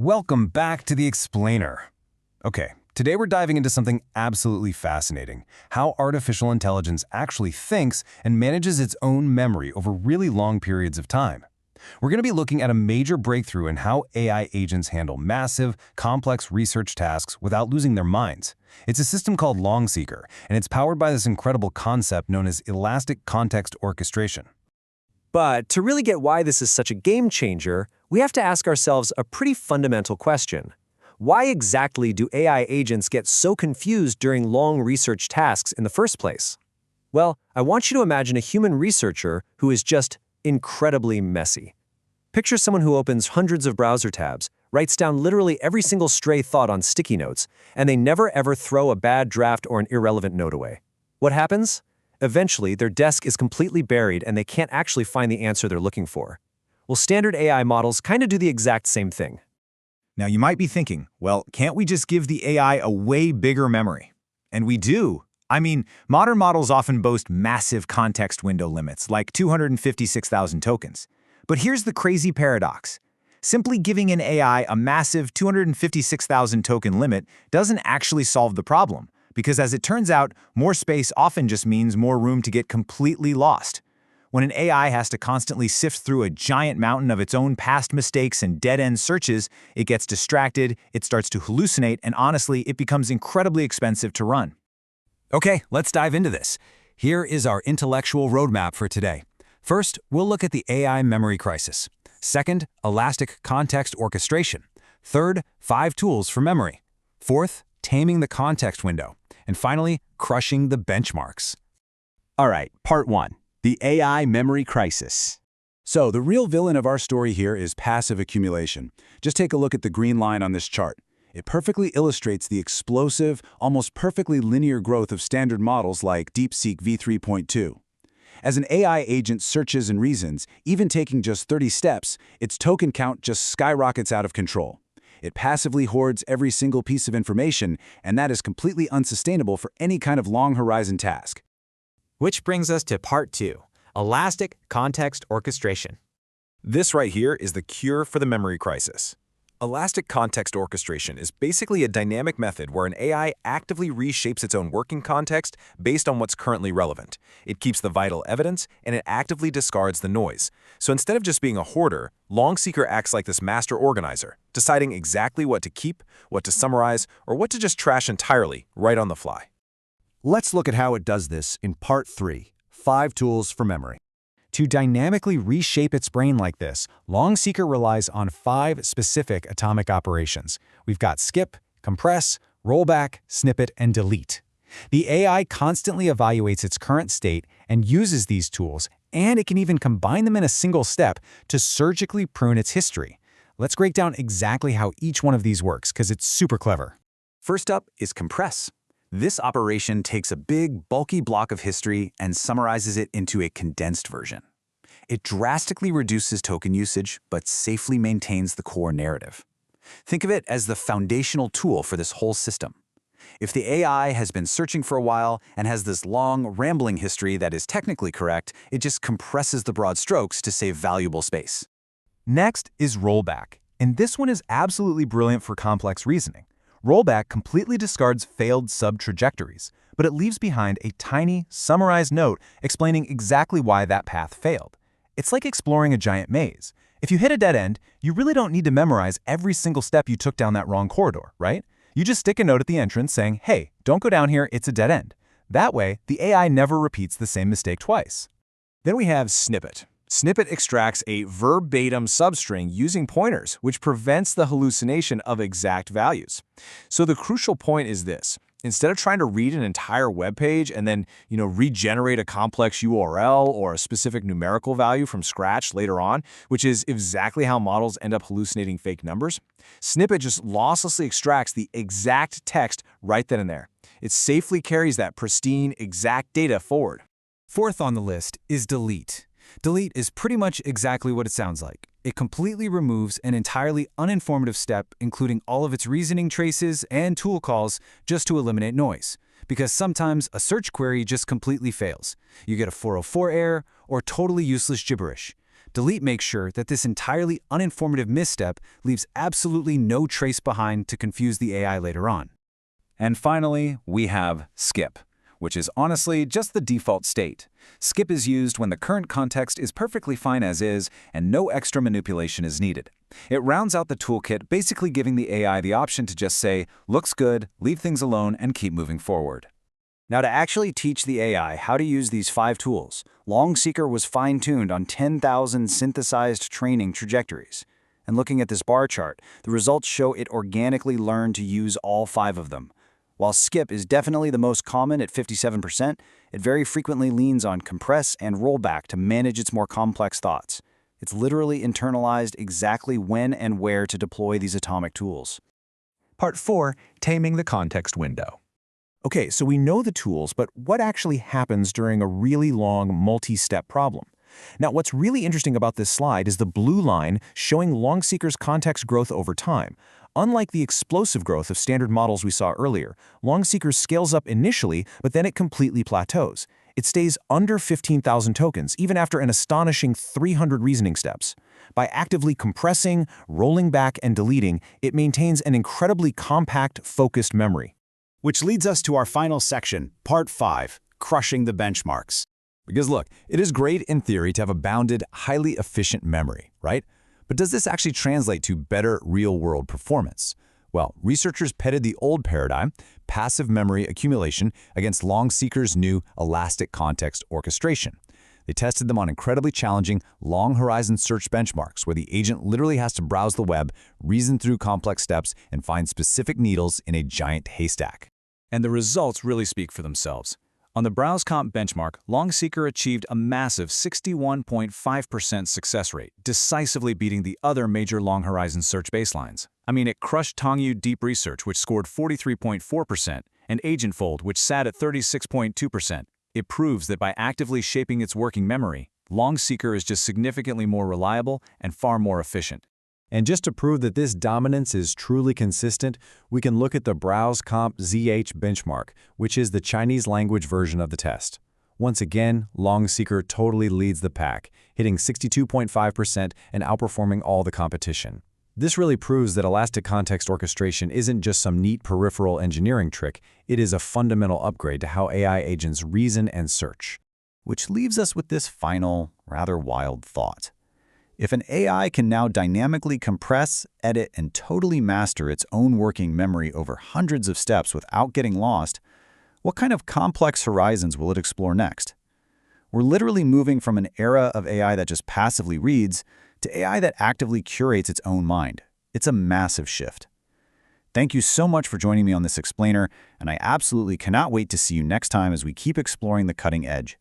Welcome back to The Explainer. Okay, today we're diving into something absolutely fascinating, how artificial intelligence actually thinks and manages its own memory over really long periods of time. We're going to be looking at a major breakthrough in how AI agents handle massive, complex research tasks without losing their minds. It's a system called LongSeeker, and it's powered by this incredible concept known as elastic context orchestration. But to really get why this is such a game changer, we have to ask ourselves a pretty fundamental question. Why exactly do AI agents get so confused during long research tasks in the first place? Well, I want you to imagine a human researcher who is just incredibly messy. Picture someone who opens hundreds of browser tabs, writes down literally every single stray thought on sticky notes, and they never ever throw a bad draft or an irrelevant note away. What happens? Eventually, their desk is completely buried and they can't actually find the answer they're looking for. Well, standard AI models kind of do the exact same thing. Now you might be thinking, well, can't we just give the AI a way bigger memory? And we do. I mean, modern models often boast massive context window limits, like 256,000 tokens. But here's the crazy paradox. Simply giving an AI a massive 256,000 token limit doesn't actually solve the problem, because as it turns out, more space often just means more room to get completely lost. When an AI has to constantly sift through a giant mountain of its own past mistakes and dead-end searches, it gets distracted, it starts to hallucinate, and honestly, it becomes incredibly expensive to run. Okay, let's dive into this. Here is our intellectual roadmap for today. First, we'll look at the AI memory crisis. Second, elastic context orchestration. Third, 5 tools for memory. Fourth, taming the context window. And finally, crushing the benchmarks. All right, part 1, the AI memory crisis. So the real villain of our story here is passive accumulation. Just take a look at the green line on this chart. It perfectly illustrates the explosive, almost perfectly linear growth of standard models like DeepSeek v3.2. As an AI agent searches and reasons, even taking just 30 steps, its token count just skyrockets out of control. It passively hoards every single piece of information, and that is completely unsustainable for any kind of long-horizon task. Which brings us to part 2, elastic context orchestration. This right here is the cure for the memory crisis. Elastic context orchestration is basically a dynamic method where an AI actively reshapes its own working context based on what's currently relevant. It keeps the vital evidence, and it actively discards the noise. So instead of just being a hoarder, LongSeeker acts like this master organizer, deciding exactly what to keep, what to summarize, or what to just trash entirely right on the fly. Let's look at how it does this in part 3, 5 tools for memory. To dynamically reshape its brain like this, LongSeeker relies on 5 specific atomic operations. We've got skip, compress, rollback, snippet, and delete. The AI constantly evaluates its current state and uses these tools, and it can even combine them in a single step to surgically prune its history. Let's break down exactly how each one of these works, because it's super clever. First up is compress. This operation takes a big, bulky block of history and summarizes it into a condensed version. It drastically reduces token usage, but safely maintains the core narrative. Think of it as the foundational tool for this whole system. If the AI has been searching for a while and has this long, rambling history that is technically correct, it just compresses the broad strokes to save valuable space. Next is rollback, and this one is absolutely brilliant for complex reasoning. Rollback completely discards failed sub-trajectories, but it leaves behind a tiny, summarized note explaining exactly why that path failed. It's like exploring a giant maze. If you hit a dead end, you really don't need to memorize every single step you took down that wrong corridor, right? You just stick a note at the entrance saying, hey, don't go down here, it's a dead end. That way, the AI never repeats the same mistake twice. Then we have snippet. Snippet extracts a verbatim substring using pointers, which prevents the hallucination of exact values. So the crucial point is this. Instead of trying to read an entire web page and then, regenerate a complex URL or a specific numerical value from scratch later on, which is exactly how models end up hallucinating fake numbers, Snippet just losslessly extracts the exact text right then and there. It safely carries that pristine, exact data forward. Fourth on the list is delete. Delete is pretty much exactly what it sounds like. It completely removes an entirely uninformative step, including all of its reasoning traces and tool calls, just to eliminate noise. Because sometimes a search query just completely fails. You get a 404 error or totally useless gibberish. Delete makes sure that this entirely uninformative misstep leaves absolutely no trace behind to confuse the AI later on. And finally, we have skip, which is honestly just the default state. Skip is used when the current context is perfectly fine as is and no extra manipulation is needed. It rounds out the toolkit, basically giving the AI the option to just say, looks good, leave things alone, and keep moving forward. Now, to actually teach the AI how to use these 5 tools, LongSeeker was fine-tuned on 10,000 synthesized training trajectories. And looking at this bar chart, the results show it organically learned to use all 5 of them. While skip is definitely the most common at 57%, it very frequently leans on compress and rollback to manage its more complex thoughts. It's literally internalized exactly when and where to deploy these atomic tools. Part 4, Taming the Context Window. Okay, so we know the tools, but what actually happens during a really long multi-step problem? Now, what's really interesting about this slide is the blue line showing LongSeeker's context growth over time. Unlike the explosive growth of standard models we saw earlier, LongSeeker scales up initially, but then it completely plateaus. It stays under 15,000 tokens, even after an astonishing 300 reasoning steps. By actively compressing, rolling back, and deleting, it maintains an incredibly compact, focused memory. Which leads us to our final section, Part 5, Crushing the Benchmarks. Because look, it is great in theory to have a bounded, highly efficient memory, right? But does this actually translate to better real-world performance? Well, researchers pitted the old paradigm, passive memory accumulation, against LongSeeker's new elastic context orchestration. They tested them on incredibly challenging, long-horizon search benchmarks where the agent literally has to browse the web, reason through complex steps, and find specific needles in a giant haystack. And the results really speak for themselves. On the BrowseComp benchmark, LongSeeker achieved a massive 61.5% success rate, decisively beating the other major long-horizon search baselines. I mean, it crushed Tongyu Deep Research, which scored 43.4%, and AgentFold, which sat at 36.2%. It proves that by actively shaping its working memory, LongSeeker is just significantly more reliable and far more efficient. And just to prove that this dominance is truly consistent, we can look at the BrowseComp ZH benchmark, which is the Chinese language version of the test. Once again, LongSeeker totally leads the pack, hitting 62.5% and outperforming all the competition. This really proves that elastic context orchestration isn't just some neat peripheral engineering trick, it is a fundamental upgrade to how AI agents reason and search. Which leaves us with this final, rather wild thought. If an AI can now dynamically compress, edit, and totally master its own working memory over hundreds of steps without getting lost, what kind of complex horizons will it explore next? We're literally moving from an era of AI that just passively reads to AI that actively curates its own mind. It's a massive shift. Thank you so much for joining me on this explainer, and I absolutely cannot wait to see you next time as we keep exploring the cutting edge.